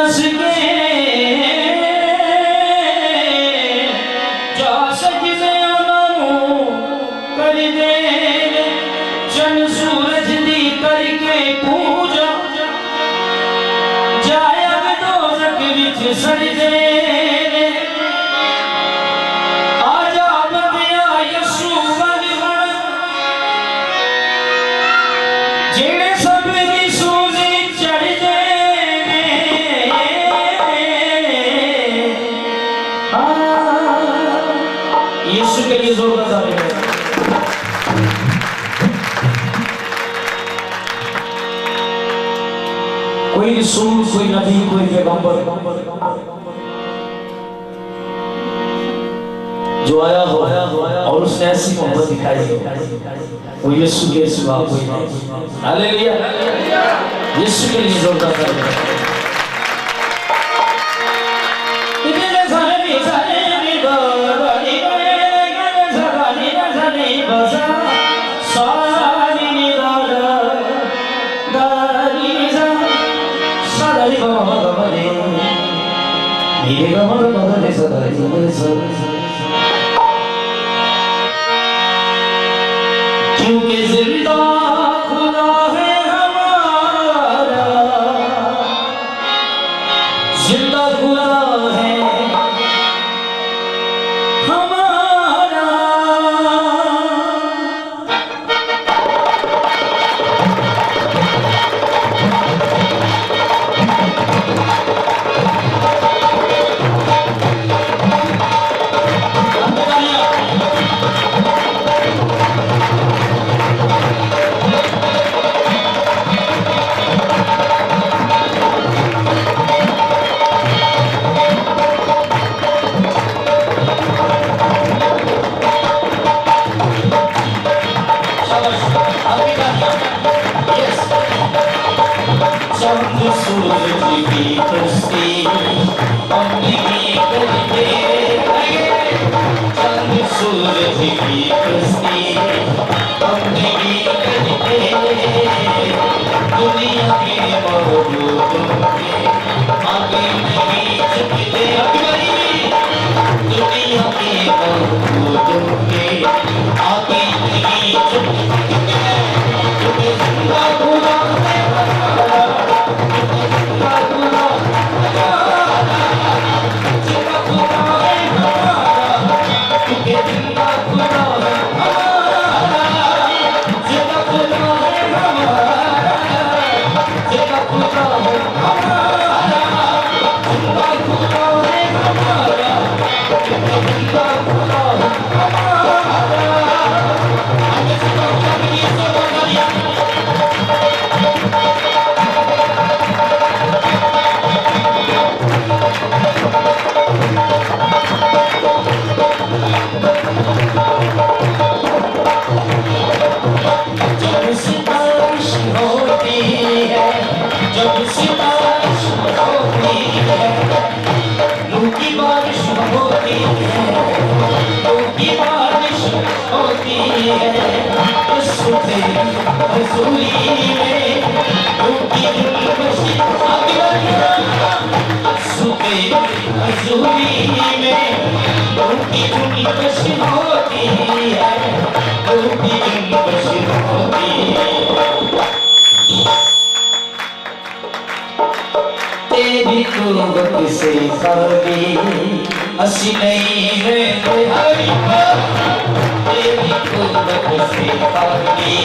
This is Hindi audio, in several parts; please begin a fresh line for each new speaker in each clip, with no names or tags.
बस के जा सकते उन्हों कर दे चन सूरज दी करके पूजा जाया दोजख विच सड़ दे आजा बंदिया यसू वल हण जेड़े सब दी सूजी चढ़ दे यीशु के लिए जोर बजा रहे हैं। कोई रसूल, कोई नबी, कोई पैगंबर जो आया हो और उसने ऐसी मोहब्बत दिखाई वो यीशु के सिवा कोई नहीं। हालेलुया, यीशु के लिए जोर बजा रहे हैं। क्योंकि जिंदा खुदा है हमारा, जिंदा खुदा है हमारा। चंद सूरज की कश्ती अपनी करके, चंद सूरज की कश्ती अपनी करके दुनिया के मौजूदों के आगे नहीं झुकते। दुनिया के मौजूदों के आगे नहीं झुकते। तुम्हें जिंदा खुदा है तेरी कुर्बत से खाली असी नहीं रहते हरिपा। तेरी कुर्बत से खाली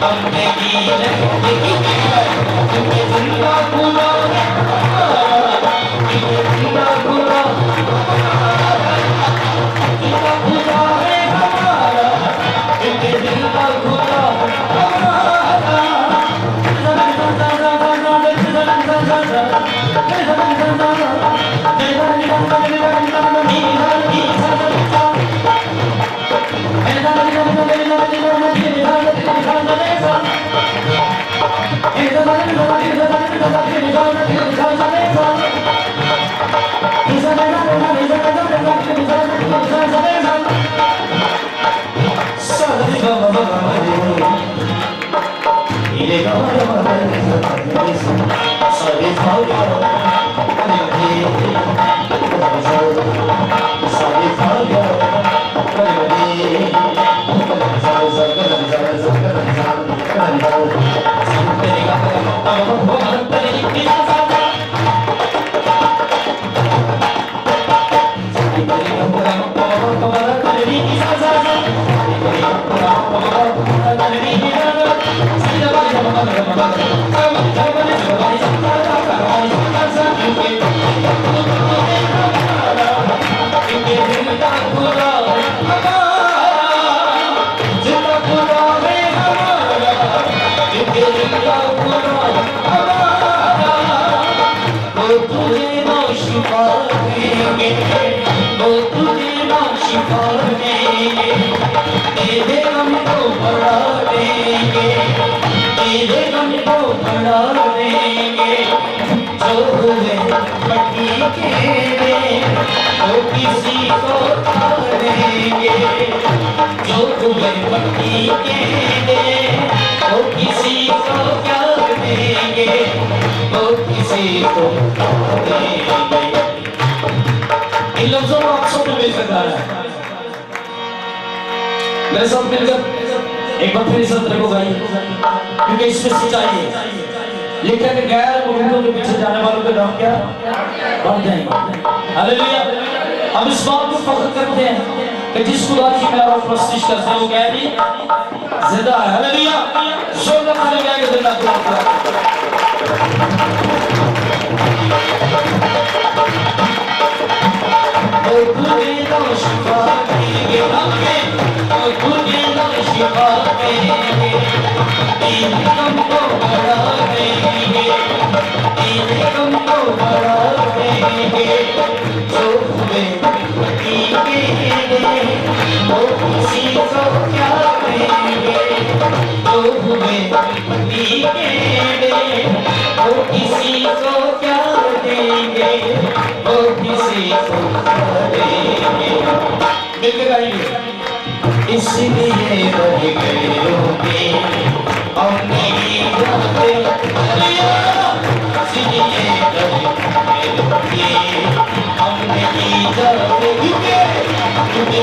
हम नहीं रहते। तुम्हें जिंदा खुदा है हमारा, तुम्हें जिंदा खुदा हमारा, जिंदा खुदा है हमारा, तुम्हें जिंदा खुदा हमारा। Sorry, तुझे ना शिफा देंगे, वो तुझे ना शिफा देंगे, तेरे गम को बढ़ा देंगे, तेरे गम को बढ़ा देंगे। जो हुए मट्टी के वो किसी को देंगे, जो हुए मट्टी के वो किसी को क्या देंगे, वो किसी को देंगे। इन लफ्जों को आप सबने मिलकर गाना है, मेरे साथ मिलकर एक बार फिर इस अंतर को गाइए, क्योंकि इसमें सच्चाई है। लिखा कि गैर मुर्दों के पीछे जाने वालों के नाम क्या बढ़ जाएंगे। हालेलुया। हम इस बात को फख्र करते हैं कि जिस खुदा की मैं और प्रस्तुत करते हैं वो क्या है, जिंदा है। हालेलुया। जोरदार हालेलुया के जिंदा खुदा। वो तुझे ना शिफा देंगे, वो तुझे ना शिफा देंगे, तेरे गम को बढ़ा देंगे, तेरे गम को बढ़ा देंगे। जो हुए मट्टी के वो किसी को क्या देंगे, जो हुए मट्टी के वो किसी को क्या देंगे, वो किसी को क्या देंगे। मिलकर गाएंगे। इसलिए बढ़ गए होंगे हम नहीं जाते, इसलिए बढ़ गए होंगे हम नहीं जाते, क्योंकि